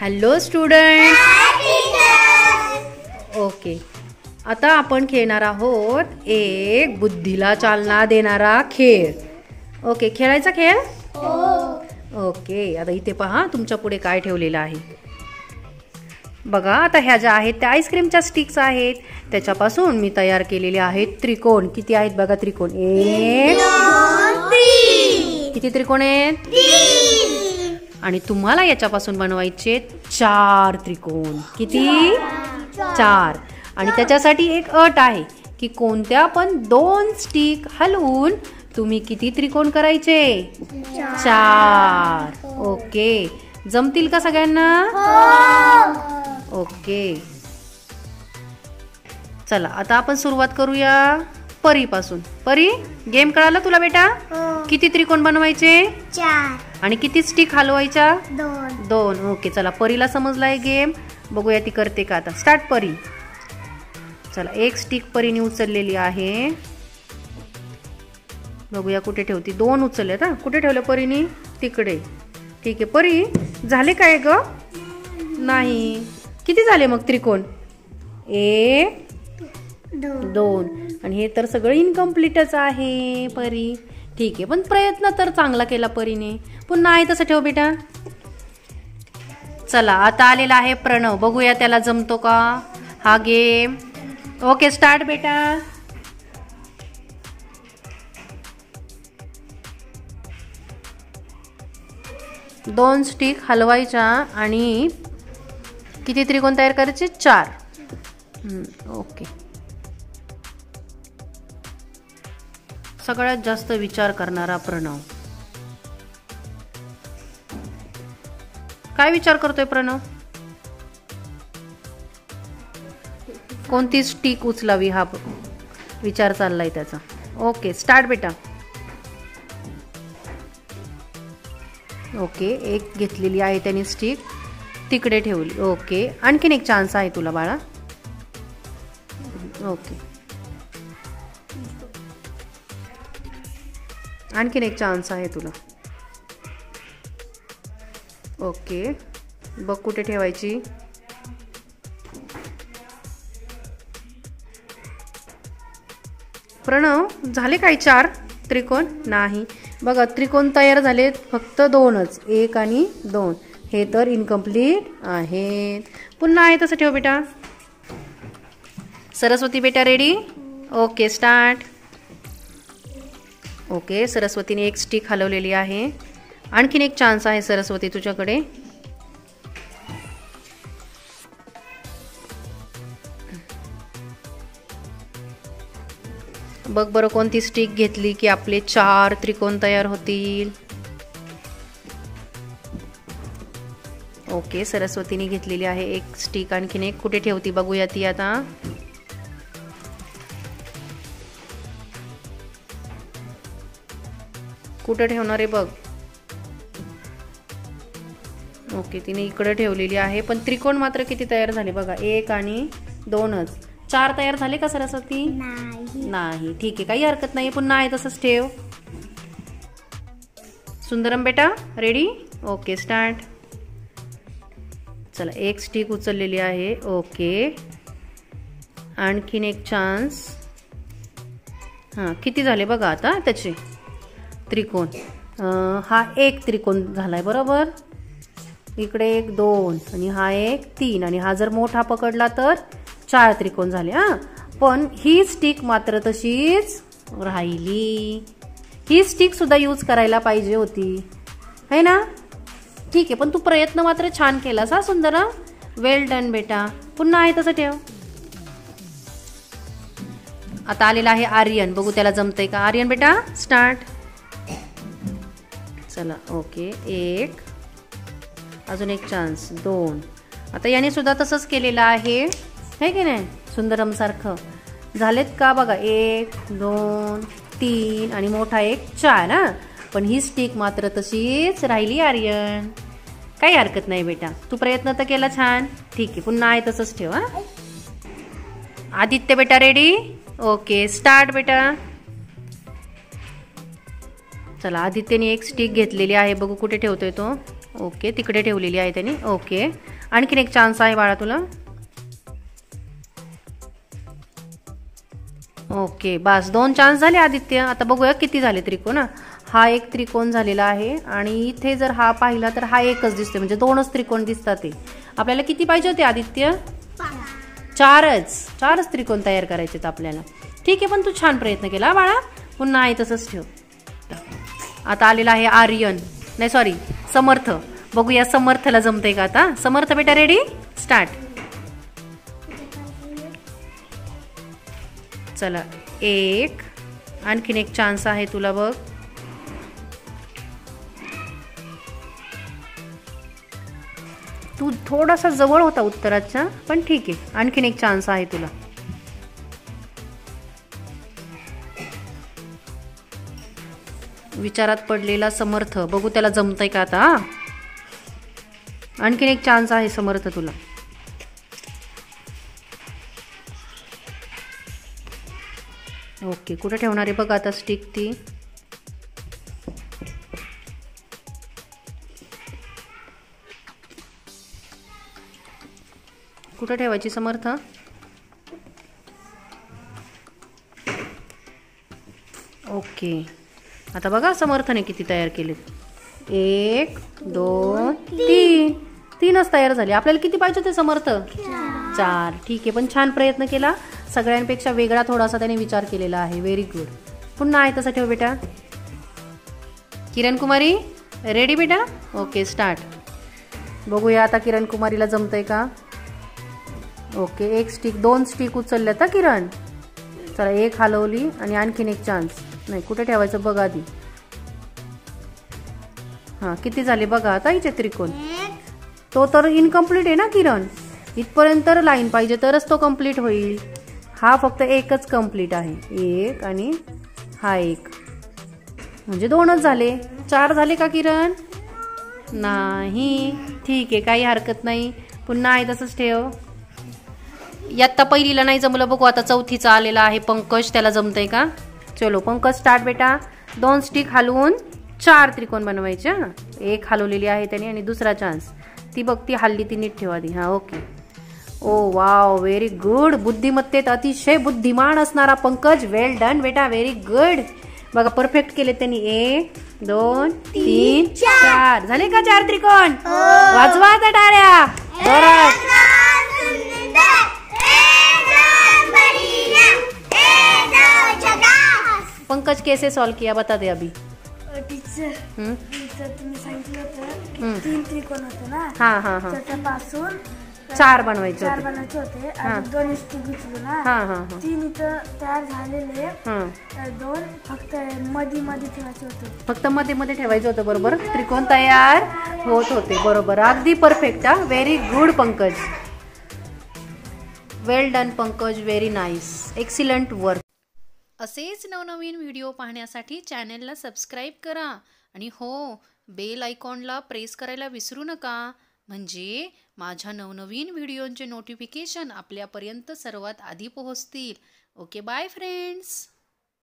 Hello student. Okay, आता आपण खेळणार आहोत एक बुद्धीला चालना देणारा खेळ. ओके, खेळायचा खेळ. ओके, आता इथे पहा तुमच्या पुढे काय ठेवलेलं आहे बघा. आता ह्या ज्या आहेत त्या आईस्क्रीमच्या स्टिक्स आहेत, त्याच्यापासून मी तयार केलेले आहेत त्रिकोण. किती आहेत बघा त्रिकोण? एक, किती त्रिकोण आहेत? आणि तुम्हाला याच्यापासून बनवायचे 4 त्रिकोण. किती? 4. आणि त्याच्यासाठी एक अट आहे की कोणत्या पण 2 स्टिक हलवून तुम्ही किती त्रिकोण करायचे? 4. ओके, जमतील का सगळ्यांना? ओके, चला आता आपण सुरुवात करूया परीपासून. परी, गेम कळाला तुला बेटा? किती त्रिकोण बनवायचे? 4. आणि किती स्टिक हलवायच्या? 2. ओके, चला परीला समजलाय गेम. बघूया ती करते का आता. स्टार्ट परी. चला, एक स्टिक परीने उचललेली आहे. बघूया कुठे ठेवती. 2 उचलल्यात. हा, कुठे ठेवलं परीने? तिकडे. ठीक आहे परी, झाले काय ग? नाही. किती झाले मग त्रिकोण? 1, 2. आणि हे तर सगळं इनकम्प्लीटच आहे परी. ठीक आहे, पण प्रयत्न तर चांगला केला परीने. पुन्हा आहे तसं ठेव बेटा. चला, आता आलेला आहे प्रणव. बघूया त्याला जमतो का हा गेम. ओके, स्टार्ट बेटा. दोन स्टिक हलवायच्या आणि किती त्रिकोण तयार करायचे? 4. ओके, सगळ्यात जास्त विचार करणारा प्रणव. काय विचार करतोय प्रणव? कोणती स्टिक उचलावी हा विचार चाललाय त्याचा. ओके, स्टार्ट बेटा. ओके, एक घेतलेली आहे त्याने स्टिक, तिकडे ठेवली. ओके, आणखीन एक चान्स आहे तुला बाळा. ओके, आणखीन एक चान्स आहे तुला. ओके, बघ कुठे ठेवायची. प्रणव, झाले काय 4 त्रिकोण? नाही. बघा त्रिकोण तयार झालेत फक्त 2च, 1 आणि 2. हे तर इनकम्प्लीट आहेत. पुन्हा आहे तसं ठेव बेटा. सरस्वती बेटा रेडी? Okay, start. ओके, सरस्वतीने एक स्टिक हलवलेली आहे. आणखीन एक चान्स आहे सरस्वती तुझ्याकडे. बघ बरं कोणती स्टिक घेतली की आपले 4 त्रिकोण तयार होतील. ओके, सरस्वतीने घेतलेली आहे एक स्टिक. आणखीन एक कुठे ठेवती बघूया ती आता. कुठे ठेवणार आहे बघ. ओके, तिने इकडे ठेवलेली आहे. पण त्रिकोण मात्र किती तयार झाले बघा? 1 आणि 2च. 4 तयार झाले का सरस्वती? नाही. ठीक आहे, काही हरकत नाही. पुन्हा आहे तसंच ठेव. सुंदरम बेटा रेडी? Okay, start. चला, एक स्टिक उचललेली आहे. ओके, आणखीन एक चान्स. हां, किती झाले बघा आता त्याचे त्रिकोण. हा 1 त्रिकोण झालाय बरोबर. इकडे 1, 2 आणि हा 1, 3 आणि हा जर मोठा पकडला तर 4 त्रिकोण झाले. पण ही स्टिक मात्र तशीच राहिली. ही स्टिक सुद्धा यूज करायला पाहिजे होती, है ना? ठीक आहे, पण तू प्रयत्न मात्र छान केलास हा सुंदरा. वेल डन बेटा. पुन्हा आहे तसं ठेव. आता आलेला आहे आर्यन. बघू त्याला जमतंय का. आर्यन बेटा स्टार्ट. चला, ओके, 1, अजून एक चान्स, 2. आता याने सुद्धा तसंच केलेलं आहे की नाही सुंदरम सारखं. झालेत का बघा. 1, 2, 3 आणि मोठा 1, 4. पण ही स्टिक मात्र तशीच राहिली आर्यन. काही हरकत नाही बेटा, तू प्रयत्न तर केला छान. ठीक आहे, पुन्हा आहे तसंच ठेव. आदित्य बेटा रेडी? ओके, स्टार्ट बेटा. चला आदित्यने एक स्टिक घेतलेली आहे, बघू कुठे ठेवतोय तो. ओके, तिकडे ठेवलेली आहे त्याने. ओके, आणखीन एक चान्स आहे बाळा तुला. ओके, बस 2 चान्स झाले आदित्य. आता बघूया किती झाले त्रिकोण. हा एक त्रिकोण झालेला आहे आणि इथे जर हा पाहिला तर हा एकच दिसतोय, म्हणजे 2च त्रिकोण दिसतात. ते आपल्याला किती पाहिजे होते आदित्य? 4च त्रिकोण तयार करायचे आपल्याला. ठीक आहे, पण तू छान प्रयत्न केला बाळा. पुन्हा आहे तसंच ठेव. आता आलेला आहे आर्यन, नाही सॉरी समर्थ. बघूया समर्थला जमतंय का आता. समर्थ बेटा रेडी, स्टार्ट. चला एक, आणखीन एक चान्स आहे तुला बघ. तू थोडासा जवळ होता उत्तराच्या, पण ठीक आहे, आणखीन एक चान्स आहे तुला. विचारात पडलेला समर्थ, बघू त्याला जमतंय का आता. आणखीन एक चान्स आहे समर्थ तुला. ओके, कुठे ठेवणार आहे बघ आता स्टिक ती. कुठे ठेवायची समर्थ? ओके, आता बघा समर्थने किती तयार केलेत. 1 2 3, 3च तयार झाले. आपल्याला किती पाहिजे होते समर्थ? 4. ठीक आहे, पण छान प्रयत्न केला. सगळ्यांपेक्षा वेगळा थोडासा त्याने विचार केलेला आहे. Very good. पुन्हा आहे तसं ठेव बेटा. किरण कुमारी रेडी बेटा. Okay, start. बघूया आता किरण कुमारीला जमतंय का. ओके, एक स्टिक 2 स्टिक उचलल्या तर किरण. चला एक हलवली आणि आणखीन एक चान्स. नाही, कुठे ठेवायचं बघा आधी. हां, किती झाले बघा आता हिचे त्रिकोण. तो तर इनकम्प्लीट आहे ना किरण. इथपर्यंत लाईन पाहिजे तरच तो कम्प्लीट होईल. हा फक्त एकच कम्प्लीट आहे. 1 आणि हा 1, म्हणजे 2च झाले. 4 झाले का किरण? नाही. ठीक आहे, काही हरकत नाही. पुन्हा आहे तसंच ठेव. यात पहिलीला नाही जमलं, बघू आता चौथीचा आलेला आहे पंकज, त्याला जमतंय का. चलो पंकज स्टार्ट बेटा. 2 स्टिक हलवून 4 त्रिकोण बनवायचे. एक हलवलेली आहे त्याने आणि दुसरा चान्स. ती बघ, ती हल्ली ती नीट ठेवा ती. हां, ओके. ओ वाव, व्हेरी गुड. बुद्धिमत्तेत अतिशय बुद्धिमान असणारा पंकज. वेल डन बेटा, व्हेरी गुड. बघा परफेक्ट केले त्यांनी. 1 2 3 4 झाले का 4 त्रिकोण. वाजवा आता टाळ्या जोरात. पंकज कैसे सॉल्व किया बता दे अभी. टीचर तुम्ही सांगितलं होतं 3 त्रिकोण होते ना. हां हां हां, त्याच्यापासून 4 बनवायचे होते आणि 2 स्टिक घेतले ना. हां हां हां, 3 इथं तयार झालेले. हां, 2 फक्त मध्ये ठेवायचे होते. फक्त मध्ये मध्ये ठेवायचं होतं. बरोबर, त्रिकोण तयार होत होते. बरोबर, अगदी परफेक्ट. हा, very good Pankaj. Well done Pankaj, very nice, excellent work. असेच नवनवीन व्हिडिओ पाहण्यासाठी चॅनलला सबस्क्राईब करा आणि हो, बेल आयकॉनला प्रेस करायला विसरू नका, म्हणजे माझ्या नवनवीन व्हिडिओंचे नोटिफिकेशन आपल्यापर्यंत सर्वात आधी पोहोचतील. Okay, bye friends.